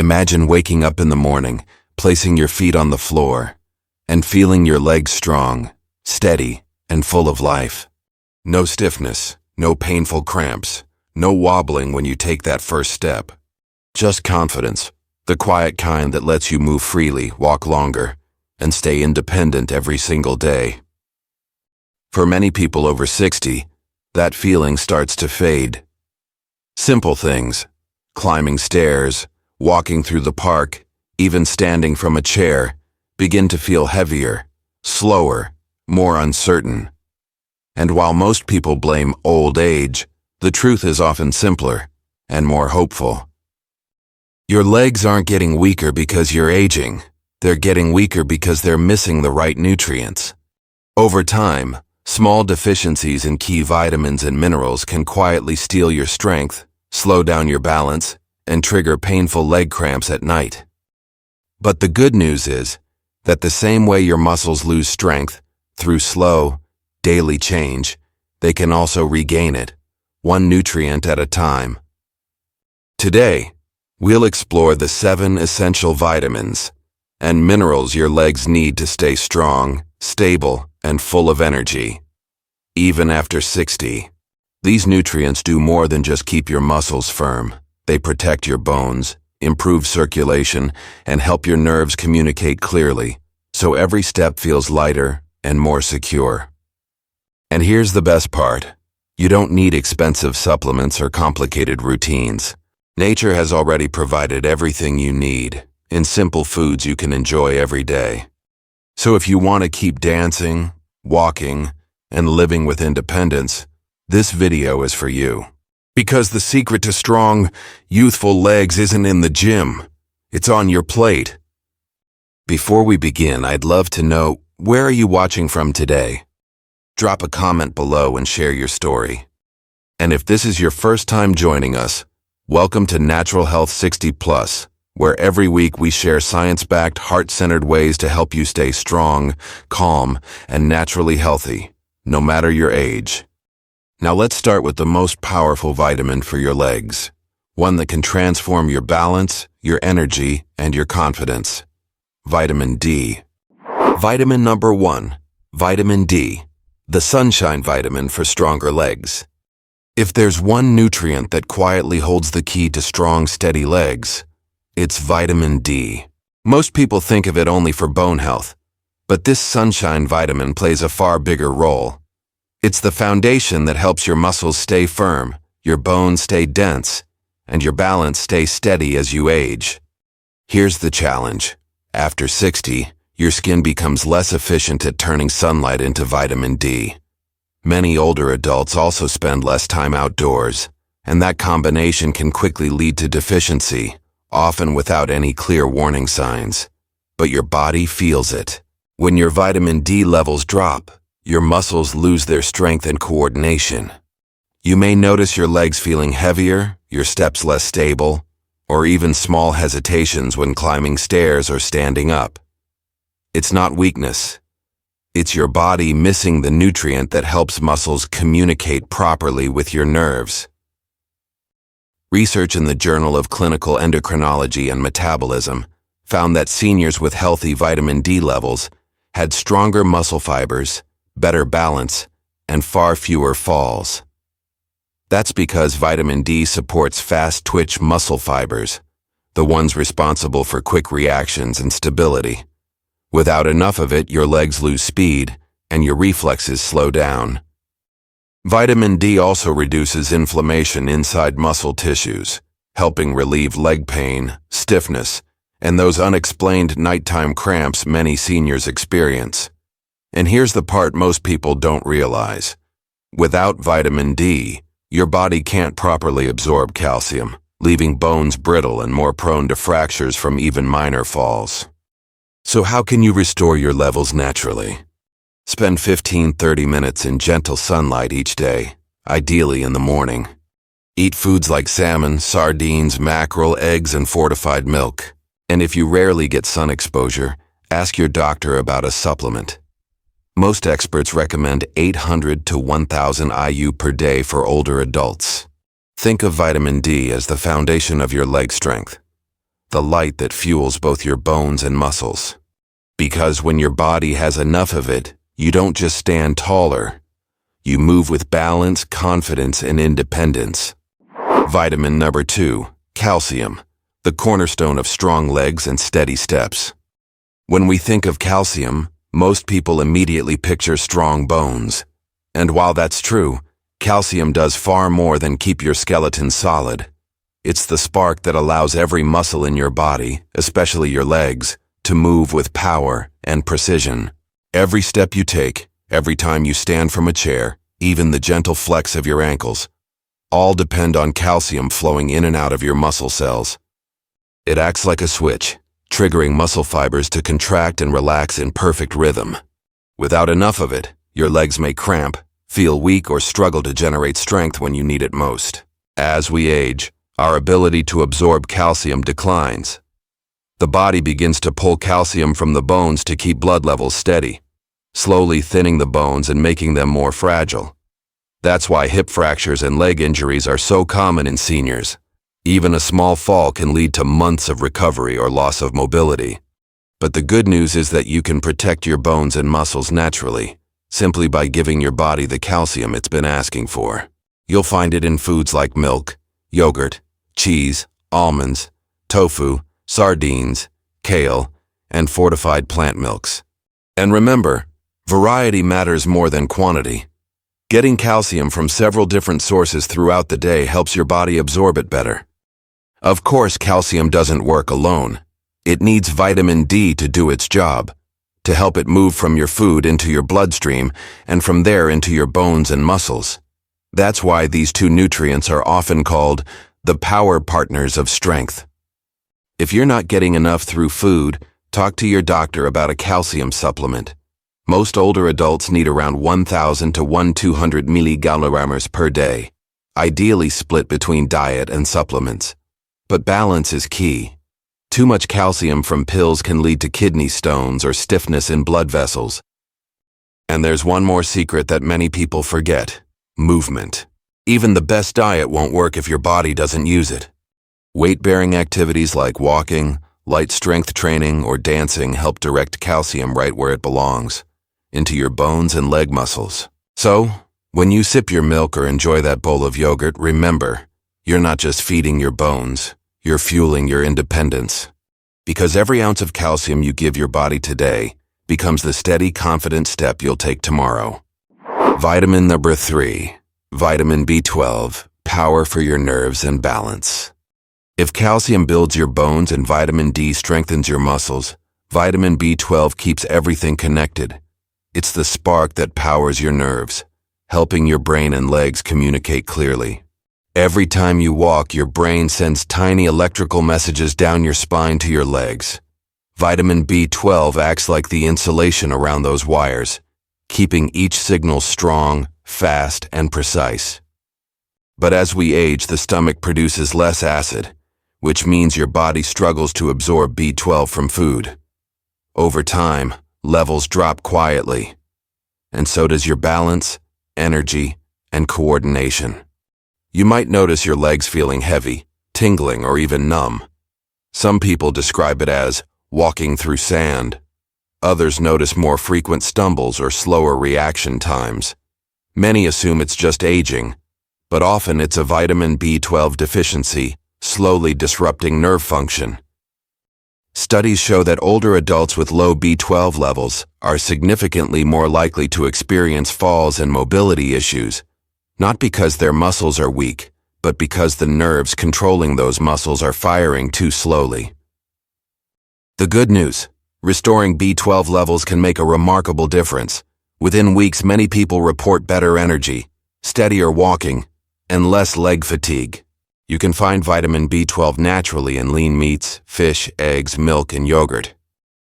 Imagine waking up in the morning, placing your feet on the floor, and feeling your legs strong, steady, and full of life. No stiffness, no painful cramps, no wobbling when you take that first step. Just confidence, the quiet kind that lets you move freely, walk longer, and stay independent every single day. For many people over 60, that feeling starts to fade. Simple things, climbing stairs, walking through the park, even standing from a chair, begin to feel heavier, slower, more uncertain. And while most people blame old age, the truth is often simpler and more hopeful. Your legs aren't getting weaker because you're aging. They're getting weaker because they're missing the right nutrients. Over time, small deficiencies in key vitamins and minerals can quietly steal your strength, slow down your balance, and trigger painful leg cramps at night. But the good news is that the same way your muscles lose strength through slow, daily change, they can also regain it, one nutrient at a time. Today, we'll explore the 7 essential vitamins and minerals your legs need to stay strong, stable, and full of energy. Even after 60, these nutrients do more than just keep your muscles firm. They protect your bones, improve circulation, and help your nerves communicate clearly, so every step feels lighter and more secure. And here's the best part. You don't need expensive supplements or complicated routines. Nature has already provided everything you need in simple foods you can enjoy every day. So if you want to keep dancing, walking, and living with independence, this video is for you. Because the secret to strong, youthful legs isn't in the gym. It's on your plate. Before we begin, I'd love to know, where are you watching from today? Drop a comment below and share your story. And if this is your first time joining us, welcome to Natural Health 60+, where every week we share science-backed, heart-centered ways to help you stay strong, calm, and naturally healthy, no matter your age. Now let's start with the most powerful vitamin for your legs, one that can transform your balance, your energy, and your confidence. Vitamin D. Vitamin number 1, vitamin D, the sunshine vitamin for stronger legs. If there's one nutrient that quietly holds the key to strong, steady legs, it's vitamin D. Most people think of it only for bone health, but this sunshine vitamin plays a far bigger role. It's the foundation that helps your muscles stay firm, your bones stay dense, and your balance stay steady as you age. Here's the challenge. After 60, your skin becomes less efficient at turning sunlight into vitamin D. Many older adults also spend less time outdoors, and that combination can quickly lead to deficiency, often without any clear warning signs. But your body feels it. When your vitamin D levels drop, your muscles lose their strength and coordination. You may notice your legs feeling heavier, your steps less stable, or even small hesitations when climbing stairs or standing up. It's not weakness. It's your body missing the nutrient that helps muscles communicate properly with your nerves. Research in the Journal of Clinical Endocrinology and Metabolism found that seniors with healthy vitamin D levels had stronger muscle fibers, better balance, and far fewer falls. That's because vitamin D supports fast-twitch muscle fibers, the ones responsible for quick reactions and stability. Without enough of it, your legs lose speed, and your reflexes slow down. Vitamin D also reduces inflammation inside muscle tissues, helping relieve leg pain, stiffness, and those unexplained nighttime cramps many seniors experience. And here's the part most people don't realize. Without vitamin D, your body can't properly absorb calcium, leaving bones brittle and more prone to fractures from even minor falls. So how can you restore your levels naturally? Spend 15-30 minutes in gentle sunlight each day, ideally in the morning. Eat foods like salmon, sardines, mackerel, eggs, and fortified milk. And if you rarely get sun exposure, ask your doctor about a supplement. Most experts recommend 800 to 1,000 IU per day for older adults. Think of vitamin D as the foundation of your leg strength. the light that fuels both your bones and muscles. Because when your body has enough of it, you don't just stand taller. You move with balance, confidence, and independence. Vitamin number 2, calcium, the cornerstone of strong legs and steady steps. When we think of calcium, most people immediately picture strong bones. And while that's true, calcium does far more than keep your skeleton solid. It's the spark that allows every muscle in your body, especially your legs, to move with power and precision. Every step you take, every time you stand from a chair, even the gentle flex of your ankles, all depend on calcium flowing in and out of your muscle cells. It acts like a switch, triggering muscle fibers to contract and relax in perfect rhythm. Without enough of it, your legs may cramp, feel weak, or struggle to generate strength when you need it most. As we age, our ability to absorb calcium declines. The body begins to pull calcium from the bones to keep blood levels steady, slowly thinning the bones and making them more fragile. That's why hip fractures and leg injuries are so common in seniors. Even a small fall can lead to months of recovery or loss of mobility. But the good news is that you can protect your bones and muscles naturally, simply by giving your body the calcium it's been asking for. You'll find it in foods like milk, yogurt, cheese, almonds, tofu, sardines, kale, and fortified plant milks. And remember, variety matters more than quantity. Getting calcium from several different sources throughout the day helps your body absorb it better. Of course, calcium doesn't work alone. It needs vitamin D to do its job, to help it move from your food into your bloodstream and from there into your bones and muscles. That's why these two nutrients are often called the power partners of strength. If you're not getting enough through food, talk to your doctor about a calcium supplement. Most older adults need around 1,000 to 1,200 milligrams per day, ideally split between diet and supplements. But balance is key. Too much calcium from pills can lead to kidney stones or stiffness in blood vessels. And there's one more secret that many people forget: movement. Even the best diet won't work if your body doesn't use it. Weight-bearing activities like walking, light strength training, or dancing help direct calcium right where it belongs, into your bones and leg muscles. So, when you sip your milk or enjoy that bowl of yogurt, remember, you're not just feeding your bones, you're fueling your independence. Because every ounce of calcium you give your body today becomes the steady, confident step you'll take tomorrow. Vitamin number 3, vitamin B12, power for your nerves and balance. If calcium builds your bones and vitamin D strengthens your muscles, vitamin B12 keeps everything connected. It's the spark that powers your nerves, helping your brain and legs communicate clearly. Every time you walk, your brain sends tiny electrical messages down your spine to your legs. Vitamin B12 acts like the insulation around those wires, keeping each signal strong, fast, and precise. But as we age, the stomach produces less acid, which means your body struggles to absorb B12 from food. Over time, levels drop quietly, and so does your balance, energy, and coordination. You might notice your legs feeling heavy, tingling, or even numb. Some people describe it as walking through sand. Others notice more frequent stumbles or slower reaction times. Many assume it's just aging, but often it's a vitamin B12 deficiency, slowly disrupting nerve function. Studies show that older adults with low B12 levels are significantly more likely to experience falls and mobility issues, not because their muscles are weak, but because the nerves controlling those muscles are firing too slowly. The good news: restoring B12 levels can make a remarkable difference. Within weeks, many people report better energy, steadier walking, and less leg fatigue. You can find vitamin B12 naturally in lean meats, fish, eggs, milk, and yogurt.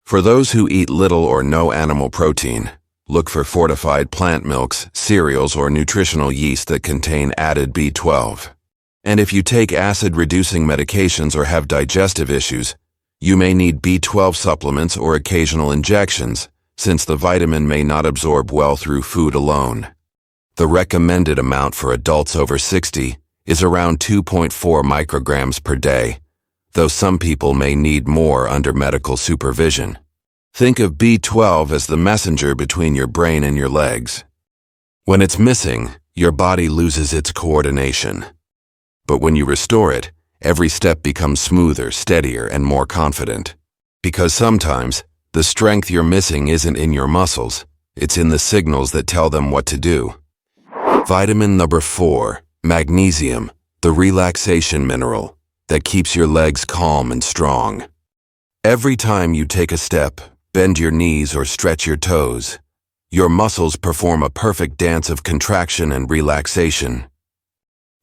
For those who eat little or no animal protein, look for fortified plant milks, cereals, or nutritional yeast that contain added B12. And if you take acid-reducing medications or have digestive issues, you may need B12 supplements or occasional injections, since the vitamin may not absorb well through food alone. The recommended amount for adults over 60 is around 2.4 micrograms per day, though some people may need more under medical supervision. Think of B12 as the messenger between your brain and your legs. When it's missing, your body loses its coordination. But when you restore it, every step becomes smoother, steadier, and more confident. Because sometimes, the strength you're missing isn't in your muscles, it's in the signals that tell them what to do. Vitamin number 4, magnesium, the relaxation mineral that keeps your legs calm and strong. Every time you take a step, bend your knees or stretch your toes, your muscles perform a perfect dance of contraction and relaxation.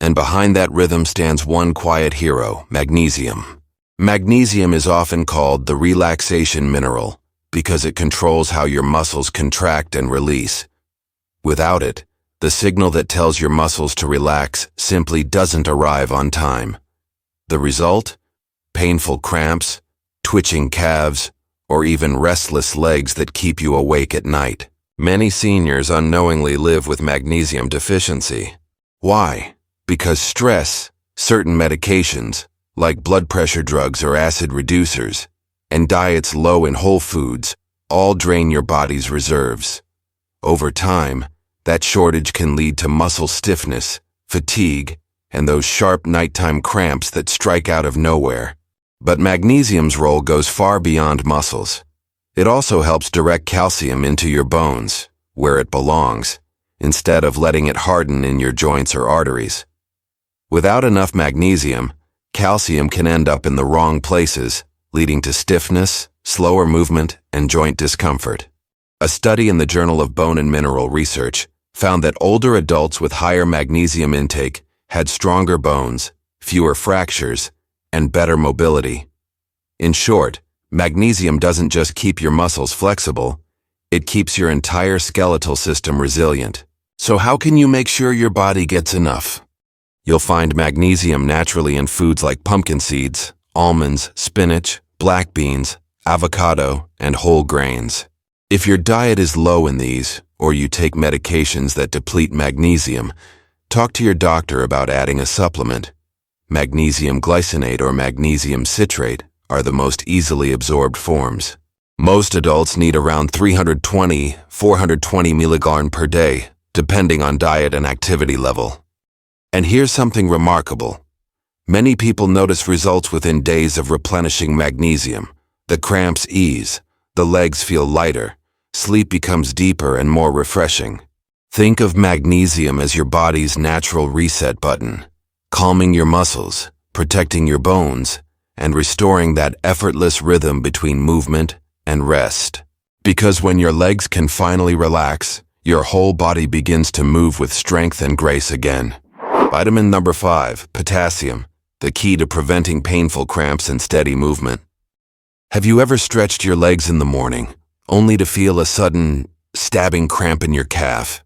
And behind that rhythm stands one quiet hero, magnesium. Magnesium is often called the relaxation mineral because it controls how your muscles contract and release. Without it, the signal that tells your muscles to relax simply doesn't arrive on time. The result? Painful cramps, twitching calves, or even restless legs that keep you awake at night. Many seniors unknowingly live with magnesium deficiency. Why? Because stress, certain medications, like blood pressure drugs or acid reducers, and diets low in whole foods, all drain your body's reserves. Over time, that shortage can lead to muscle stiffness, fatigue, and those sharp nighttime cramps that strike out of nowhere. But magnesium's role goes far beyond muscles. It also helps direct calcium into your bones, where it belongs, instead of letting it harden in your joints or arteries. Without enough magnesium, calcium can end up in the wrong places, leading to stiffness, slower movement, and joint discomfort. A study in the Journal of Bone and Mineral Research found that older adults with higher magnesium intake had stronger bones, fewer fractures, and better mobility. In short, magnesium doesn't just keep your muscles flexible, it keeps your entire skeletal system resilient. So how can you make sure your body gets enough? You'll find magnesium naturally in foods like pumpkin seeds, almonds, spinach, black beans, avocado, and whole grains. If your diet is low in these, or you take medications that deplete magnesium, talk to your doctor about adding a supplement. Magnesium glycinate or magnesium citrate are the most easily absorbed forms. Most adults need around 320–420 mg per day, depending on diet and activity level. And here's something remarkable. Many people notice results within days of replenishing magnesium. The cramps ease, the legs feel lighter, sleep becomes deeper and more refreshing. Think of magnesium as your body's natural reset button, calming your muscles, protecting your bones, and restoring that effortless rhythm between movement and rest. Because when your legs can finally relax, your whole body begins to move with strength and grace again. Vitamin number 5, potassium, the key to preventing painful cramps and steady movement. Have you ever stretched your legs in the morning, only to feel a sudden, stabbing cramp in your calf?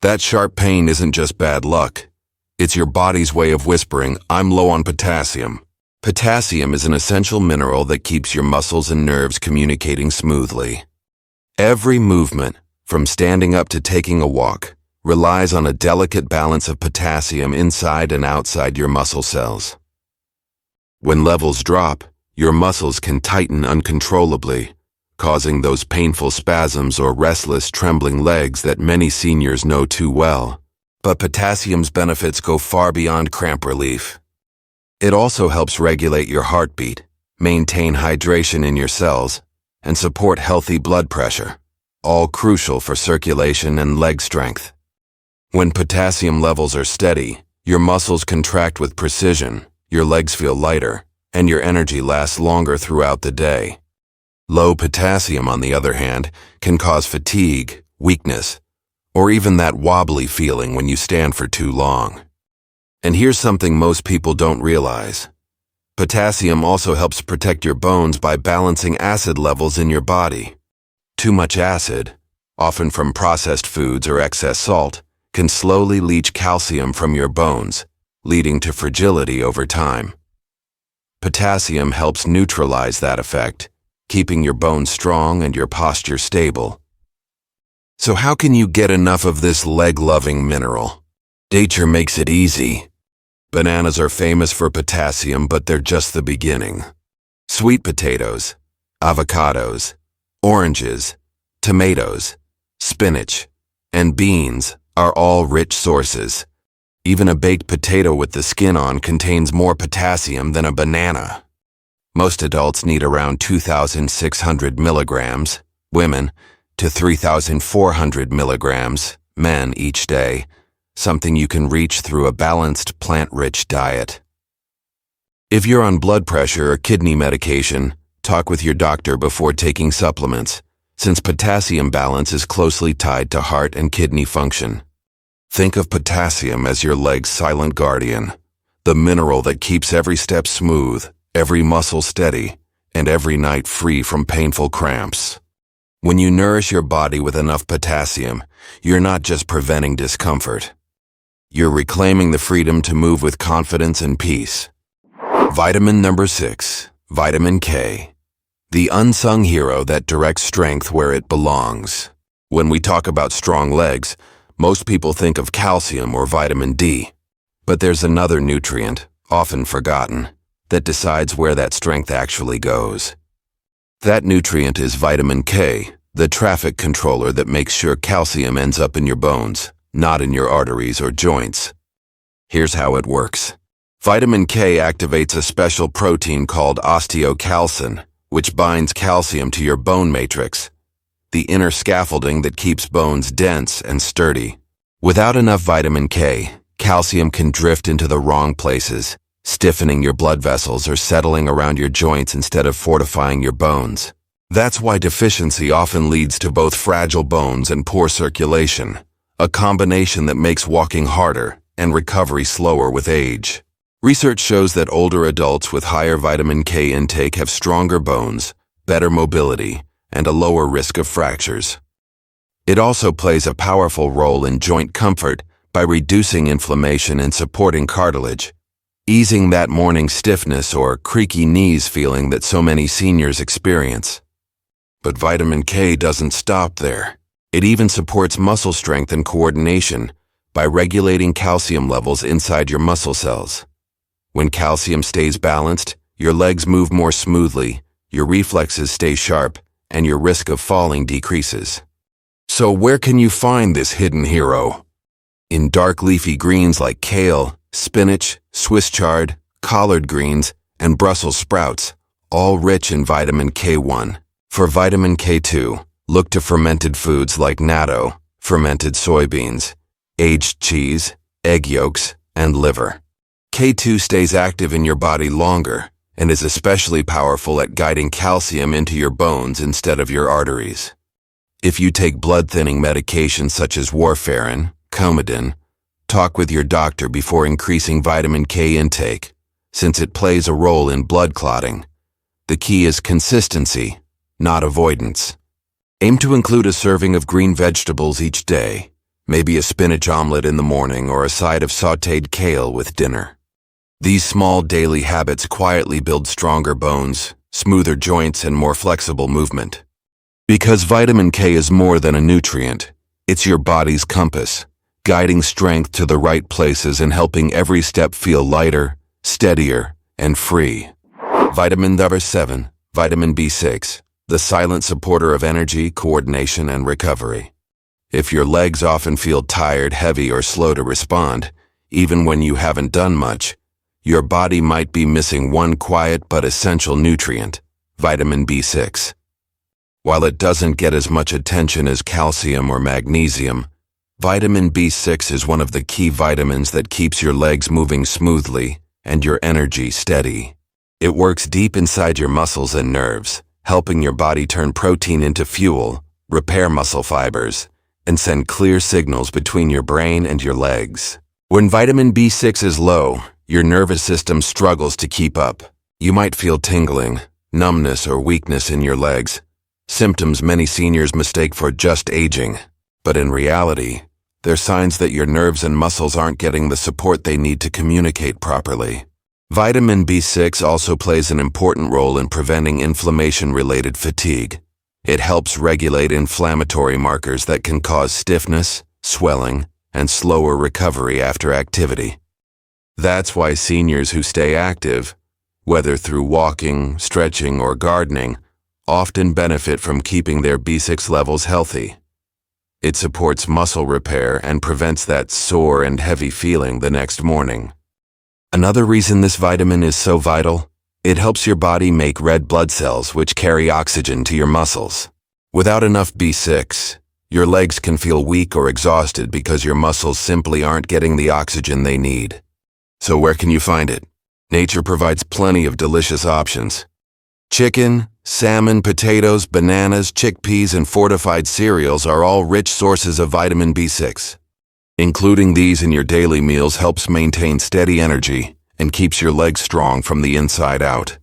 That sharp pain isn't just bad luck. It's your body's way of whispering, "I'm low on potassium." Potassium is an essential mineral that keeps your muscles and nerves communicating smoothly. Every movement, from standing up to taking a walk, relies on a delicate balance of potassium inside and outside your muscle cells. When levels drop, your muscles can tighten uncontrollably, causing those painful spasms or restless, trembling legs that many seniors know too well. But potassium's benefits go far beyond cramp relief. It also helps regulate your heartbeat, maintain hydration in your cells, and support healthy blood pressure, all crucial for circulation and leg strength. When potassium levels are steady, your muscles contract with precision, your legs feel lighter, and your energy lasts longer throughout the day. Low potassium, on the other hand, can cause fatigue, weakness, or even that wobbly feeling when you stand for too long. And here's something most people don't realize. Potassium also helps protect your bones by balancing acid levels in your body. Too much acid, often from processed foods or excess salt, can slowly leach calcium from your bones, leading to fragility over time. Potassium helps neutralize that effect, keeping your bones strong and your posture stable. So how can you get enough of this leg-loving mineral? Nature makes it easy. Bananas are famous for potassium, but they're just the beginning. Sweet potatoes, avocados, oranges, tomatoes, spinach, and beans are all rich sources. Even a baked potato with the skin on contains more potassium than a banana. Most adults need around 2,600 milligrams, women to 3,400 milligrams, men each day, something you can reach through a balanced plant-rich diet. If you're on blood pressure or kidney medication, talk with your doctor before taking supplements, since potassium balance is closely tied to heart and kidney function. Think of potassium as your leg's silent guardian, the mineral that keeps every step smooth, every muscle steady, and every night free from painful cramps. When you nourish your body with enough potassium, you're not just preventing discomfort. You're reclaiming the freedom to move with confidence and peace. Vitamin number 6, vitamin K. The unsung hero that directs strength where it belongs. When we talk about strong legs, most people think of calcium or vitamin D. But there's another nutrient, often forgotten, that decides where that strength actually goes. That nutrient is vitamin K, the traffic controller that makes sure calcium ends up in your bones, not in your arteries or joints. Here's how it works. Vitamin K activates a special protein called osteocalcin, which binds calcium to your bone matrix, the inner scaffolding that keeps bones dense and sturdy. Without enough vitamin K, calcium can drift into the wrong places, stiffening your blood vessels or settling around your joints instead of fortifying your bones. That's why deficiency often leads to both fragile bones and poor circulation, a combination that makes walking harder and recovery slower with age. Research shows that older adults with higher vitamin K intake have stronger bones, better mobility, and a lower risk of fractures. It also plays a powerful role in joint comfort by reducing inflammation and supporting cartilage, easing that morning stiffness or creaky knees feeling that so many seniors experience. But vitamin K doesn't stop there. It even supports muscle strength and coordination by regulating calcium levels inside your muscle cells. When calcium stays balanced, your legs move more smoothly, your reflexes stay sharp, and your risk of falling decreases. So where can you find this hidden hero? In dark leafy greens like kale, spinach, Swiss chard, collard greens, and Brussels sprouts, all rich in vitamin K1. For vitamin K2, look to fermented foods like natto, fermented soybeans, aged cheese, egg yolks, and liver. K2 stays active in your body longer and is especially powerful at guiding calcium into your bones instead of your arteries. If you take blood-thinning medications such as warfarin, Coumadin, talk with your doctor before increasing vitamin K intake, since it plays a role in blood clotting. The key is consistency, not avoidance. Aim to include a serving of green vegetables each day, maybe a spinach omelet in the morning or a side of sautéed kale with dinner. These small daily habits quietly build stronger bones, smoother joints, and more flexible movement. Because vitamin K is more than a nutrient, it's your body's compass, guiding strength to the right places and helping every step feel lighter, steadier, and free. Vitamin number 7, vitamin B6, the silent supporter of energy, coordination, and recovery. If your legs often feel tired, heavy, or slow to respond, even when you haven't done much, your body might be missing one quiet but essential nutrient, vitamin B6. While it doesn't get as much attention as calcium or magnesium, vitamin B6 is one of the key vitamins that keeps your legs moving smoothly and your energy steady. It works deep inside your muscles and nerves, helping your body turn protein into fuel, repair muscle fibers, and send clear signals between your brain and your legs. When vitamin B6 is low, your nervous system struggles to keep up. You might feel tingling, numbness, or weakness in your legs, symptoms many seniors mistake for just aging. But in reality, they're signs that your nerves and muscles aren't getting the support they need to communicate properly. Vitamin B6 also plays an important role in preventing inflammation-related fatigue. It helps regulate inflammatory markers that can cause stiffness, swelling, and slower recovery after activity. That's why seniors who stay active, whether through walking, stretching, or gardening, often benefit from keeping their B6 levels healthy. It supports muscle repair and prevents that sore and heavy feeling the next morning. Another reason this vitamin is so vital, it helps your body make red blood cells which carry oxygen to your muscles. Without enough B6, your legs can feel weak or exhausted because your muscles simply aren't getting the oxygen they need. So where can you find it? Nature provides plenty of delicious options. Chicken, salmon, potatoes, bananas, chickpeas, and fortified cereals are all rich sources of vitamin B6. Including these in your daily meals helps maintain steady energy and keeps your legs strong from the inside out.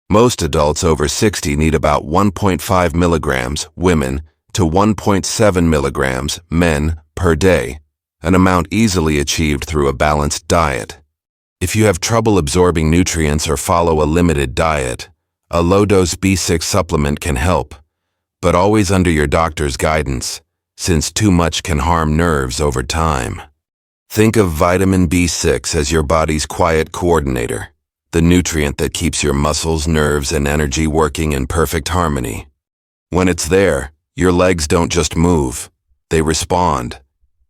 Most adults over 60 need about 1.5 milligrams, women, to 1.7 milligrams, men, per day, an amount easily achieved through a balanced diet. If you have trouble absorbing nutrients or follow a limited diet, a low-dose B6 supplement can help, but always under your doctor's guidance, since too much can harm nerves over time. Think of vitamin B6 as your body's quiet coordinator, the nutrient that keeps your muscles, nerves, and energy working in perfect harmony. When it's there, your legs don't just move, they respond.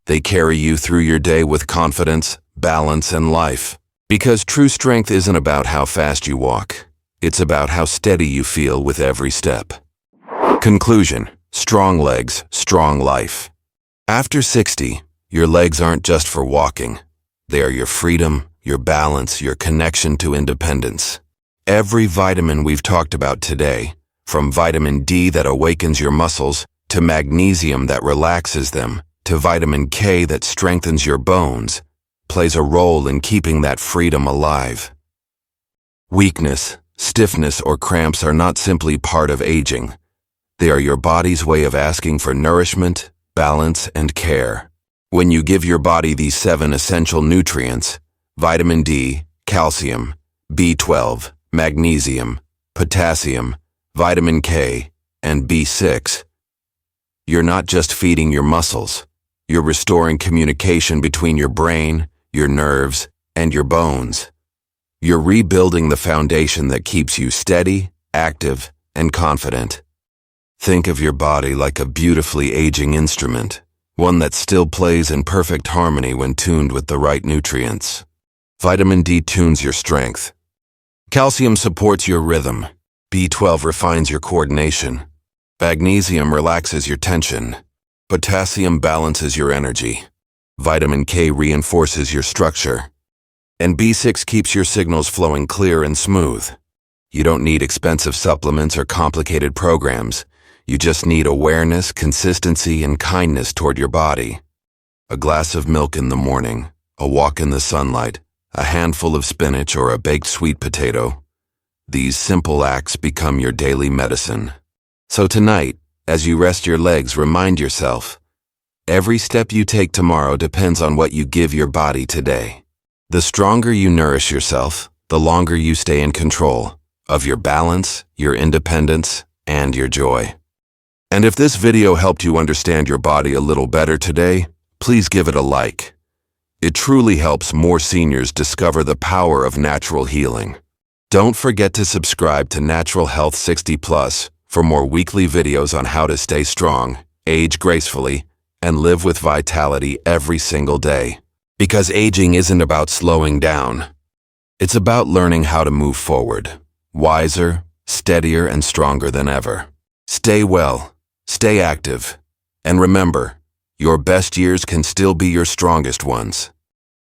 They carry you through your day with confidence, balance, and life. Because true strength isn't about how fast you walk, it's about how steady you feel with every step. Conclusion: strong legs, strong life. After 60, your legs aren't just for walking. They are your freedom, your balance, your connection to independence. Every vitamin we've talked about today, from vitamin D that awakens your muscles, to magnesium that relaxes them, to vitamin K that strengthens your bones, plays a role in keeping that freedom alive. Weakness, stiffness, or cramps are not simply part of aging. They are your body's way of asking for nourishment, balance, and care. When you give your body these 7 essential nutrients, vitamin D, calcium, B12, magnesium, potassium, vitamin K, and B6, you're not just feeding your muscles, you're restoring communication between your brain, your nerves, and your bones. You're rebuilding the foundation that keeps you steady, active, and confident. Think of your body like a beautifully aging instrument, one that still plays in perfect harmony when tuned with the right nutrients. Vitamin D tunes your strength. Calcium supports your rhythm. B12 refines your coordination. Magnesium relaxes your tension. Potassium balances your energy. Vitamin K reinforces your structure. And B6 keeps your signals flowing clear and smooth. You don't need expensive supplements or complicated programs. You just need awareness, consistency, and kindness toward your body. A glass of milk in the morning, a walk in the sunlight, a handful of spinach, or a baked sweet potato. These simple acts become your daily medicine. So tonight, as you rest your legs, remind yourself, every step you take tomorrow depends on what you give your body today. The stronger you nourish yourself, the longer you stay in control of your balance, your independence, and your joy. And if this video helped you understand your body a little better today, please give it a like. It truly helps more seniors discover the power of natural healing. Don't forget to subscribe to Natural Health 60 Plus for more weekly videos on how to stay strong, age gracefully, and live with vitality every single day. Because aging isn't about slowing down. It's about learning how to move forward, wiser, steadier, and stronger than ever. Stay well, stay active, and remember, your best years can still be your strongest ones.